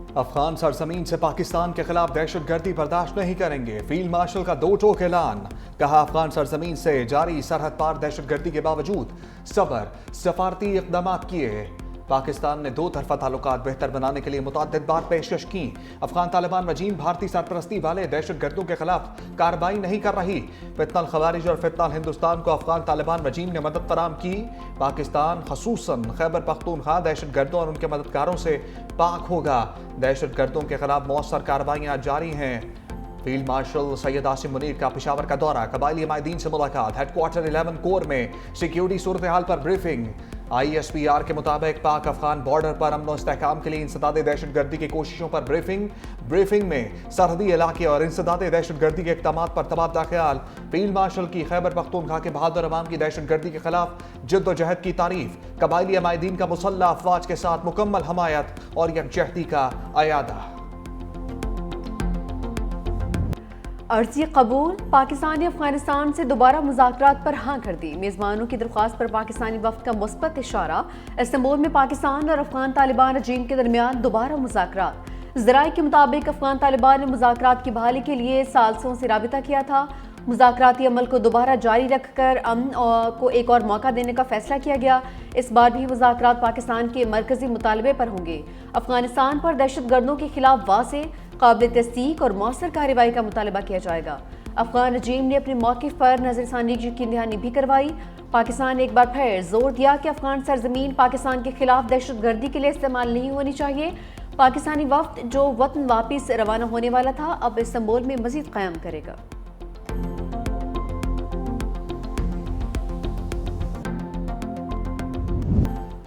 अफगान सरजमीन से पाकिस्तान के खिलाफ दहशतगर्दी बर्दाश्त नहीं करेंगे। फील्ड मार्शल का दो टोक ऐलान। कहा, अफगान सरजमीन से जारी सरहद पार दहशतगर्दी के बावजूद सफारती इकदाम किए। पाकिस्तान ने दो तरफा ताल्लुकात बेहतर बनाने के लिए मुतअद्दिद बार पेशकश की। अफगान तालिबान रजीम भारतीय सरपरस्ती वाले दहशतगर्दों के खिलाफ कार्रवाई नहीं कर रही। फितनल खवारिज और फितनल हिंदुस्तान को अफगान तालिबान रजीम ने मदद फराम की। पाकिस्तान खसूसन खैबर पख्तूनख्वा दहशतगर्दों और उनके मददगारों से पाक होगा। दहशतगर्दों के खिलाफ मौसर कार्रवाइयाँ जारी हैं। फील्ड मार्शल सैयद आसिम मुनीर का पेशावर का दौरा, कबायली माहिदीन से मुलाकात, हेडक्वार्टर 11 कोर में सिक्योरिटी सूरत हाल पर ब्रीफिंग। ISPR के मुताबिक पाक अफगान बॉर्डर पर अमन इस्तेहकाम के लिए इंसदादे दहशतगर्दी की कोशिशों पर ब्रीफिंग में सरहदी इलाके और इंसदादे दहशतगर्दी के इक़दाम पर तबादला ख्याल। फील्ड मार्शल की खैबर पख्तूनख्वा के बहादुर अवाम की दहशतगर्दी के खिलाफ जिद्दोजहद की तारीफ। कबायली माहिदीन का मुसल्लह अफवाज के साथ मुकम्मल हमायत और यकजहती का अयादा। अर्जी कबूल। पाकिस्तान ने अफगानिस्तान से दोबारा मुज़ाकरात पर हाँ कर दी। मेज़बानों की दरख्वास्त पर पाकिस्तानी वफ़द का मुस्बत इशारा। इस्तांबुल में पाकिस्तान और अफगान तालिबान रजीम के दरमियान दोबारा मुज़ाकरात। ज़राए के मुताबिक अफगान तालिबान ने मुज़ाकरात की बहाली के लिए सालसों से राबिता किया था। मुज़ाकराती अमल को दोबारा जारी रखकर अमन को एक और मौका देने का फैसला किया गया। इस बार भी मुज़ाकरात पाकिस्तान के मरकजी मुतालबे पर होंगे। अफगानिस्तान पर दहशतगर्दों के खिलाफ वाज़ेह, काबिल तस्दीक और मौसर कार्रवाई का मुतालबा किया जाएगा। अफगान रजीम ने अपने मौक़िफ़ पर नज़रसानी की यकीन दहानी भी करवाई। पाकिस्तान ने एक बार फिर जोर दिया कि अफगान सरजमीन पाकिस्तान के खिलाफ दहशतगर्दी के लिए इस्तेमाल नहीं होनी चाहिए। पाकिस्तानी वफ़द जो वतन वापस रवाना होने वाला था, अब इस्तांबुल में मज़ीद क़याम करेगा।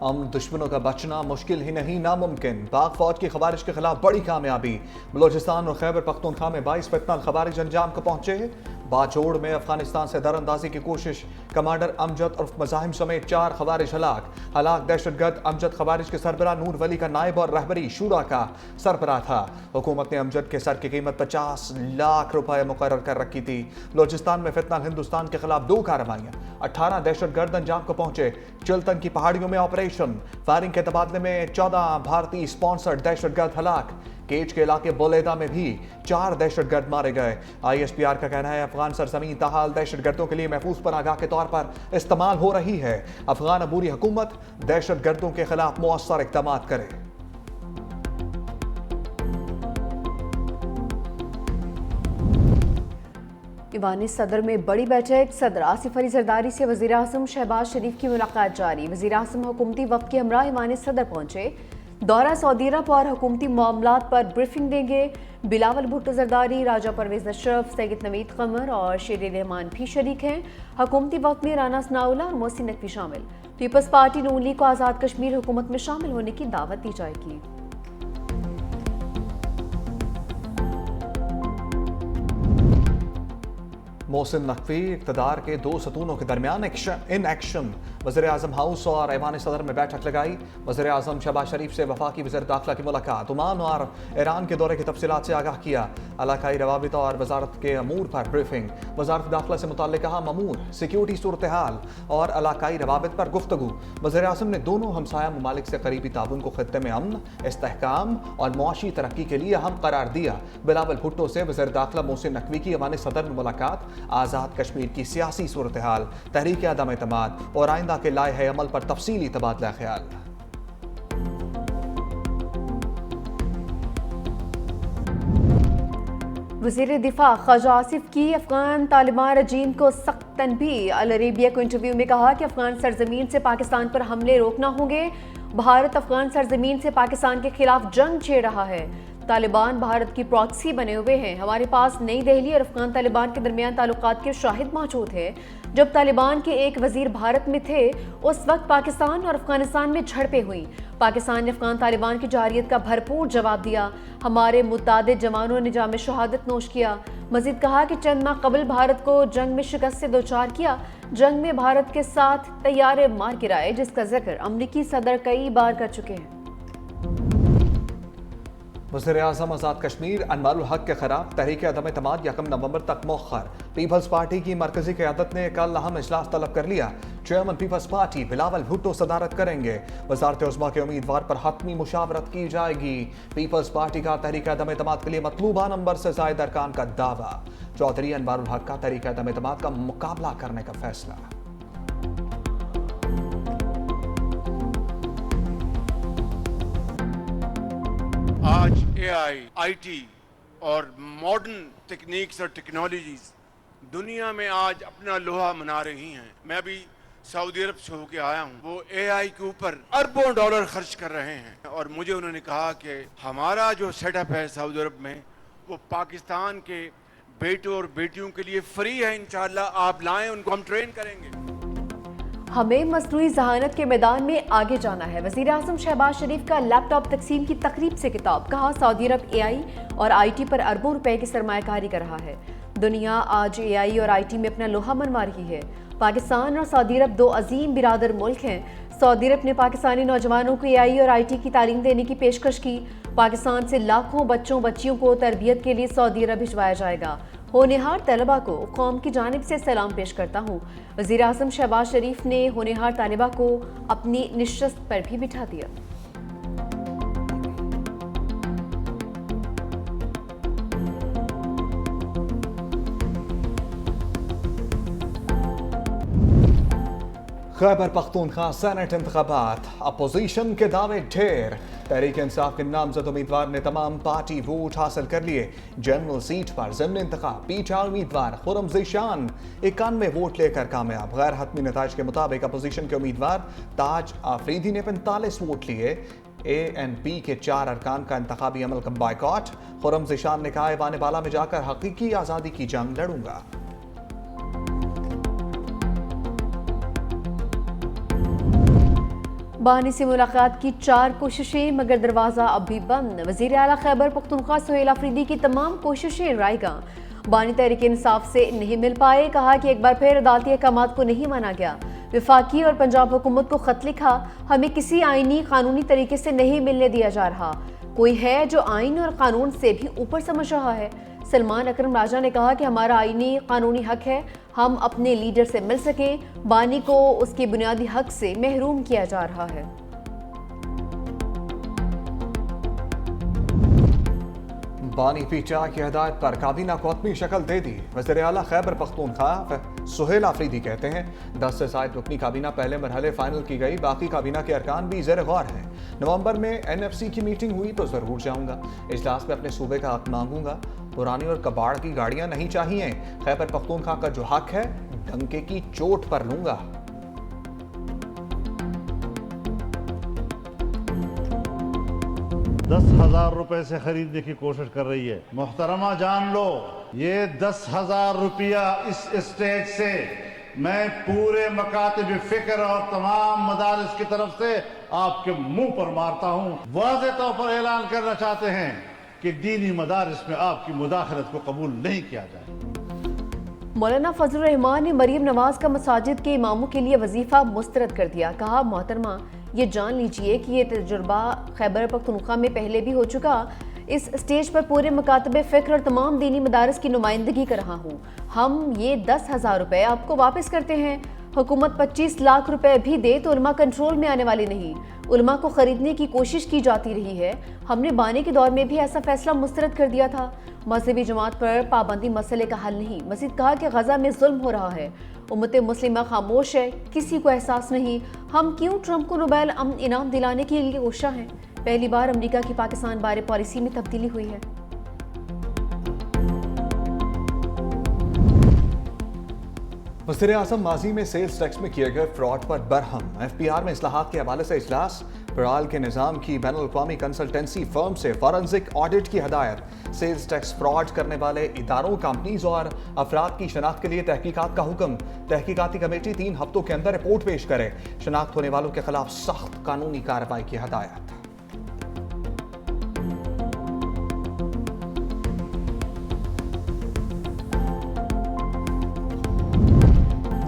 अमन दुश्मनों का बचना मुश्किल ही नहीं नामुमकिन। पाक फौज की खवारिज के खिलाफ बड़ी कामयाबी। बलोचिस्तान और खैबर पख्तूनख्वा में 22 फितनल खवारिज अंजाम को पहुंचे। बाजोड़ में अफगानिस्तान से दरअंदाजी की कोशिश, कमांडर अमजद उर्फ मज़ाहिम समेत 4 खवारिज हलाक। दहशतगर्द अमजद खवारिज के सरबराह नूर वली का नायब और रहबरी शूरा का सरबराह था। हुकूमत ने अमजद के सर की कीमत 50 लाख रुपए मुकर्रर कर रखी थी। बलोचिस्तान में फितनल हिंदुस्तान के खिलाफ 2 कार्रवाइयाँ, 18 दहशतगर्द अंजाम को पहुंचे। चिल्तन की पहाड़ियों में ऑपरेशन, फायरिंग के तबादले में 14 भारतीय स्पॉन्सर्ड दहशतगर्द हलाक। केच के इलाके बोलेदा में भी 4 दहशतगर्द मारे गए। ISPR का कहना है, अफगान सरजमीन ताहाल दहशतगर्दों के लिए महफूज पनागाह के तौर पर इस्तेमाल हो रही है। अफगान अबूरी हुकूमत दहशतगर्दों के खिलाफ मौसर इक़दाम करे। ईवान सदर में बड़ी बैठक। सदर आसिफ अली जरदारी से वज़ीर आज़म शहबाज शरीफ की मुलाकात जारी। वज़ीर आज़म हुकूमती वफ़द के हमरा ईवान सदर पहुंचे। दौरा सऊदी अरब और हुकूमती मामलात पर ब्रीफिंग देंगे। बिलावल भुट्टो जरदारी, राजा परवेज अशरफ, सैयद नवीद कमर और शेर रहमान भी शरीक हैं। हुकूमती वफ़द में राना सनाउल्लाह और मोहसिन नकवी शामिल। पीपल्स पार्टी नून लीग को आज़ाद कश्मीर हुकूमत में शामिल होने की दावत दी जाएगी। मोहसिन नकवी इक़्तिदार के 2 सतूनों के दरमियान इन एक्शन। वज़ीर आज़म हाउस और ऐवान सदर में बैठक लगाई। वज़ीर आज़म शहबाज शरीफ से वफाकी वज़ीर दाखिला की मुलाकात। ओमान और ईरान के दौरे की तफसीलात से आगाह किया। इलाकाई रवाबित और वजारत के अमूर पर ब्रीफिंग। वजारत दाखिला से मुताल्लिक़ कहा ममूर, सिक्योरिटी सूरत हाल और इलाकाई रवाबित पर गुफ्तगू। वज़ीर आज़म ने दोनों हमसाया ममालिक से करीबी ताउन को खित्ते में अमन, इस्तेहकाम और मुआशी तरक्की के लिए अहम करार दिया। बिलावल भुट्टो से वज़ीर दाखिला मोहसिन नकवी की ऐवान सदर में मुलाकात। आज़ाद कश्मीर की सियासी सूरत हाल, तहरीक अदम एतमाद और आइंदा के लाए अमल पर तफसीली तबादला ख्याल। वज़ीर दिफा ख्वाजा आसिफ की अफगान तालिबान रजीम को सख्त तनबीह। अल अरेबिया को इंटरव्यू में कहा कि अफगान सरजमीन से पाकिस्तान पर हमले रोकना होंगे। भारत अफगान सरजमीन से पाकिस्तान के खिलाफ जंग छेड़ रहा है। तालिबान भारत की प्रॉक्सी बने हुए हैं। हमारे पास नई दिल्ली और अफगान तालिबान के दरमियान ताल्लुकात के शाहिद मौजूद हैं। जब तालिबान के एक वजीर भारत में थे, उस वक्त पाकिस्तान और अफगानिस्तान में झड़पें हुई। पाकिस्तान ने अफगान तालिबान की जारियत का भरपूर जवाब दिया। हमारे मुतादिद जवानों ने जाम शहादत नोश किया। मजीद कहा कि चंद माह कबल भारत को जंग में शिकस्त से दोचार किया। जंग में भारत के साथ तैयारे मार गिराए, जिसका जिक्र अमरीकी सदर कई बार कर चुके हैं। वज़ीर आज़म आज़ाद कश्मीर अनवारुल हक के खिलाफ तहरीक अदम एतमाद 1 नवंबर तक मौखर। पीपल्स पार्टी की मरकजी क़यादत ने कल अहम इजलास तलब कर लिया। चेयरमैन पीपल्स पार्टी बिलावल भुट्टो सदारत करेंगे। वज़ारत उज़्मा के उम्मीदवार पर हतमी मुशावरत की जाएगी। पीपल्स पार्टी का तहरीक अदम एतमाद के लिए मतलूबा नंबर से ज़ायद अरकान का दावा। चौधरी अनवारुल हक का तहरीक अदम एतमाद का मुकाबला करने का फैसला। आज एआई, आईटी और मॉडर्न टेक्निक्स और टेक्नोलॉजीज दुनिया में आज अपना लोहा मना रही हैं। मैं अभी सऊदी अरब से होके आया हूँ। वो एआई के ऊपर अरबों डॉलर खर्च कर रहे हैं और मुझे उन्होंने कहा कि हमारा जो सेटअप है सऊदी अरब में वो पाकिस्तान के बेटों और बेटियों के लिए फ्री है। इंशाअल्लाह आप लाएं, उनको हम ट्रेन करेंगे। हमें मसनूई जहानत के मैदान में आगे जाना है। वज़ीर आज़म शहबाज शरीफ का लैपटॉप तकसीम की तकरीब से खिताब। कहा, सऊदी अरब एआई और आईटी पर अरबों रुपए की सरमायाकारी कर रहा है। दुनिया आज एआई और आईटी में अपना लोहा मनवा रही है। पाकिस्तान और सऊदी अरब दो अजीम बिरादर मुल्क हैं। सऊदी अरब ने पाकिस्तानी नौजवानों को एआई और आईटी की तालीम देने की पेशकश की। पाकिस्तान से लाखों बच्चों बच्चियों को तरबियत के लिए सऊदी अरब भिजवाया जाएगा। होनहार तलबा को कौम की जानिब से सलाम पेश करता हूँ। वज़ीर आज़म शहबाज शरीफ ने होनहार तालिबा को अपनी निशस्त पर भी बिठा दिया। खैबर पख्तूनख्वा सेनेट इंतखाबात, अपोजिशन के दावे ढेर। तहरीक इंसाफ के नामजद उम्मीदवार ने तमाम पार्टी वोट हासिल कर लिए। जनरल सीट पर ज़िम्न इंतखाब पीटीआई उम्मीदवार खुर्रम ज़ीशान 91 वोट लेकर कामयाब। गैर हतमी नताइज के मुताबिक अपोजिशन के उम्मीदवार ताज आफरीदी ने 45 वोट लिए। ANP के 4 अरकान का इंतखाबी अमल का बाइकॉट। खुर्रम ज़ीशान ने कहा, ऐवान बाला में जाकर हकीकी आज़ादी की जंग लड़ूंगा। बानी से मुलाकात की 4 कोशिशें मगर दरवाज़ा अब भी बंद। वज़ीर आला खैबर पख्तूनख्वा सुहेल अफरीदी की तमाम कोशिशें रायगा। बानी तहरीक इंसाफ से नहीं मिल पाए। कहा कि एक बार फिर अदालती अहकामात को नहीं माना गया। वफाकी और पंजाब हुकूमत को खत लिखा, हमें किसी आईनी कानूनी तरीके से नहीं मिलने दिया जा रहा। कोई है जो आइन और कानून से भी ऊपर समझ रहा है। सलमान अकरम राजा ने कहा कि हमारा आईनी कानूनी हक है हम अपने लीडर से मिल सकें। बानी को उसके बुनियादी हक से महरूम किया जा रहा है। बानी पीटीआई की हिदायत पर काबीना को अपनी शक्ल दे दी। वज़ीर आला खैबर पख्तूनख्वा सुहेल अफरीदी कहते हैं 10 से ज़ायद रुकनी काबीना पहले मरहले फाइनल की गई, बाकी काबीना के अरकान भी ज़ेर गौर हैं। नवंबर में NFC की मीटिंग हुई तो ज़रूर जाऊंगा। इजलास में अपने सूबे का हक मांगूंगा। पुरानी और कबाड़ की गाड़ियां नहीं चाहिए। खैबर पख्तूनख्वा का जो हक है डंके की चोट पर लूंगा। ₹10,000 से खरीदने की कोशिश कर रही है। मोहतरमा जान लो, ये 10,000 रुपया इस स्टेज से मैं पूरे मकातिब फिक्र और तमाम मदारिस की तरफ से आपके मुंह पर मारता हूं। वाज़ेह तौर पर ऐलान करना चाहते हैं कि दीनी मदारिस में आपकी मुदाखलत को कबूल नहीं किया जाए। मौलाना फजलुर रहमान ने मरीम नवाज का मसाजिद के इमामों के लिए वजीफा मुस्तरद कर दिया। कहा, मोहतरमा ये जान लीजिए कि ये तजुर्बा खैबर पख्तूनख्वा में पहले भी हो चुका। इस स्टेज पर पूरे मकातबे फ़िक्र और तमाम दीनी मदारिस की नुमाइंदगी कर रहा हूँ। हम ये 10,000 रुपये आपको वापस करते हैं। हुकूमत 25 लाख रुपए भी दे तो उलमा कंट्रोल में आने वाली नहीं। उलमा को खरीदने की कोशिश की जाती रही है। हमने बानी के दौर में भी ऐसा फैसला मुस्तरद कर दिया था। मजहबी जमात पर पाबंदी मसले का हल नहीं। मज़ीद कहा कि गजा में जुल्म हो रहा है। उम्मत मुस्लिमा खामोश है, किसी को एहसास नहीं। हम क्यों ट्रंप को नोबेल अमन इनाम दिलाने के लिए कोशा हैं। पहली बार अमेरिका की पाकिस्तान बारे पॉलिसी में तब्दीली हुई है। वज़ीर आज़म माजी में सेल्स टैक्स में किए गए फ्रॉड पर बरहम। FPR में इस्लाहात के हवाले से इजलास। पराल के निज़ाम की बैनुल-अक़वामी कंसल्टेंसी फर्म से फॉरेंसिक ऑडिट की हदायत। सेल्स टैक्स फ्रॉड करने वाले इदारों, कंपनीज और अफराद की शनाख्त के लिए तहकीकात का हुक्म। तहकीकाती कमेटी 3 हफ्तों के अंदर रिपोर्ट पेश करे। शनाख्त होने वालों के खिलाफ सख्त कानूनी कार्रवाई की हदायत।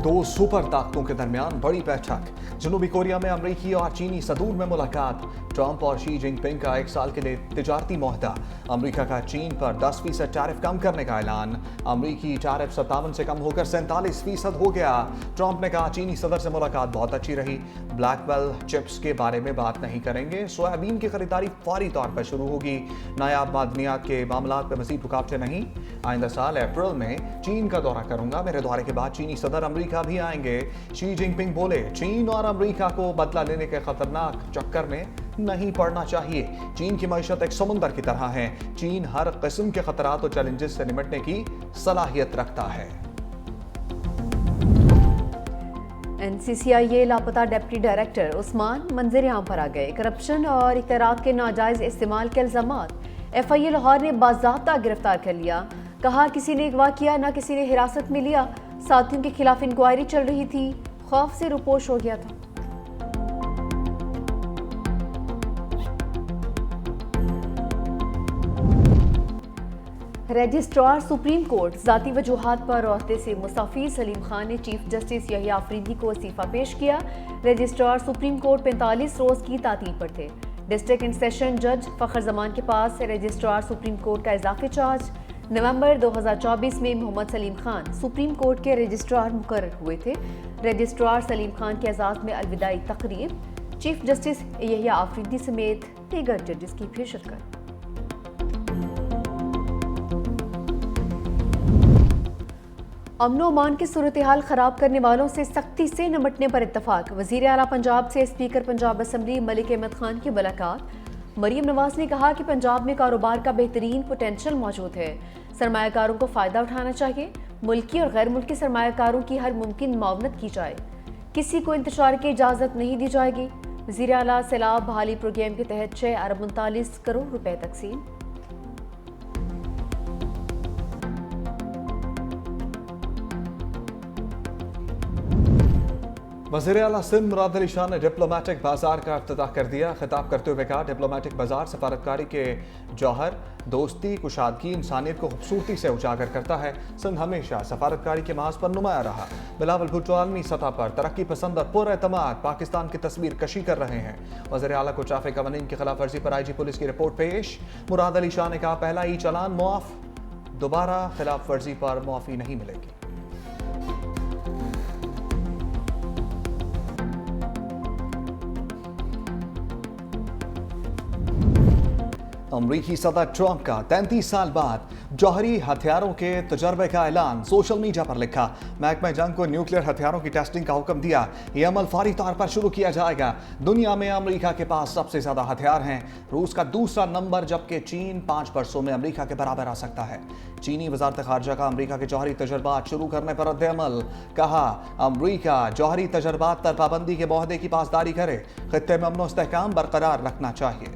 दो सुपर ताकतों के दरमियान बड़ी बैठक। जनूबी कोरिया में अमरीकी और चीनी सदूर में मुलाकात। ट्रंप और शी जिनपिंग का 1 साल के लिए तिजारती मुआहदा। अमरीका का चीन पर 10% टैरिफ कम करने का ऐलान। अमरीकी टैरिफ 57 से कम होकर 47% हो गया। ट्रंप ने कहा चीनी सदर से मुलाकात बहुत अच्छी रही। ब्लैकवेल चिप्स के बारे में बात नहीं करेंगे। सोयाबीन की खरीदारी फौरी तौर पर शुरू होगी। नायाब मादनियात के मामलात पर मजीद रुकावटें नहीं। आइंदा साल अप्रैल में चीन का दौरा करूंगा। मेरे दौरे के बाद चीनी सदर अमरीका भी आएंगे। शी जिनपिंग बोले चीन और अमरीका को बदला लेने के खतरनाक चक्कर में नहीं पड़ना चाहिए। चीन की मईशत एक समुंदर की तरह है। चीन हर किस्म के खतरात और चैलेंजेस से निपटने की सलाहियत रखता है। NCCIA लापता डिप्टी डायरेक्टर उस्मान मंजर-ए-आम पर आ गए। करप्शन और इख्तियारात के नाजायज इस्तेमाल के इल्जामात। FIA लाहौर ने बाज़ाब्ता गिरफ्तार कर लिया। कहा किसी ने अगवा किया, न किसी ने हिरासत में लिया। साथियों के खिलाफ इंक्वायरी चल रही थी। खौफ से रुपोश हो गया था। रजिस्ट्रार सुप्रीम कोर्ट जाती वजूहात पर ओहदे से मुस्तफी सलीम खान ने चीफ जस्टिस यहिया आफरीदी को इस्तीफा पेश किया। रजिस्ट्रार सुप्रीम कोर्ट 45 रोज की तातील पर थे। डिस्ट्रिक्ट एंड सेशन जज फखर जमान के पास रजिस्ट्रार सुप्रीम कोर्ट का इजाफी चार्ज। नवंबर 2024 में मोहम्मद सलीम खान सुप्रीम कोर्ट के रजिस्ट्रार मुकर्रर हुए थे। रजिस्ट्रार सलीम खान के एजाज़ में अलविदाई तकरीब। चीफ जस्टिस यहिया आफरीदी समेत दीगर जजेस की भी शिरकत। अमन अमान की सूरत हाल खराब करने वालों से सख्ती से निपटने पर इत्तफाक। वज़ीर आला पंजाब से स्पीकर पंजाब असम्बली मलिक अहमद खान की मुलाकात। मरीम नवाज ने कहा कि पंजाब में कारोबार का बेहतरीन पोटेंशियल मौजूद है। सरमायाकारों को फ़ायदा उठाना चाहिए। मुल्की और गैर मुल्की सरमायाकारों की हर मुमकिन मुआवनत की जाए। किसी को इंतशार की इजाज़त नहीं दी जाएगी। वज़ीर आला सैलाब बहाली प्रोग्राम के तहत 6 अरब 39 करोड़ रुपए तकसीम। वज़ीर आला सिंध मुराद अली शाह ने डिप्लोमेटिक बाजार का इफ्तिताह कर दिया। खिताब करते हुए कहा डिप्लोमेटिक बाजार सफारतकारी के जौहर दोस्ती कुशादगी इंसानियत को खूबसूरती से उजागर करता है। सिंध हमेशा सफारतकारी के महाज पर नुमाया रहा। बिलावल भुट्टो आलमी सतह पर तरक्की पसंद और पुरएतमाद पाकिस्तान की तस्वीर कशी कर रहे हैं। वज़ीर आला को ट्रैफिक कवानीन की खिलाफ वर्जी पर IG पुलिस की रिपोर्ट पेश। मुराद अली शाह ने कहा पहला ही चालान मुआफ, दोबारा खिलाफ वर्जी पर मुआफ़ी नहीं मिलेगी। अमरीकी सदर ट्रंप का 33 साल बाद जौहरी हथियारों के तजर्बे का ऐलान। सोशल मीडिया पर लिखा महकमा जंग को न्यूक्लियर हथियारों की टेस्टिंग का हुक्म दिया। यह अमल फौरी तौर पर शुरू किया जाएगा। दुनिया में अमरीका के पास सबसे ज्यादा हथियार हैं। रूस का दूसरा नंबर, जबकि चीन 5 वर्षों में अमरीका के बराबर आ सकता है। चीनी वजारत खारजा का अमरीका के जौहरी तजर्बात शुरू करने पर रद्द-ए-अमल। कहा अमरीका जौहरी तजर्बात पर पाबंदी के मुआहदे की पासदारी करे। खित्ते में अमन व इस्तेहकाम बरकरार रखना चाहिए।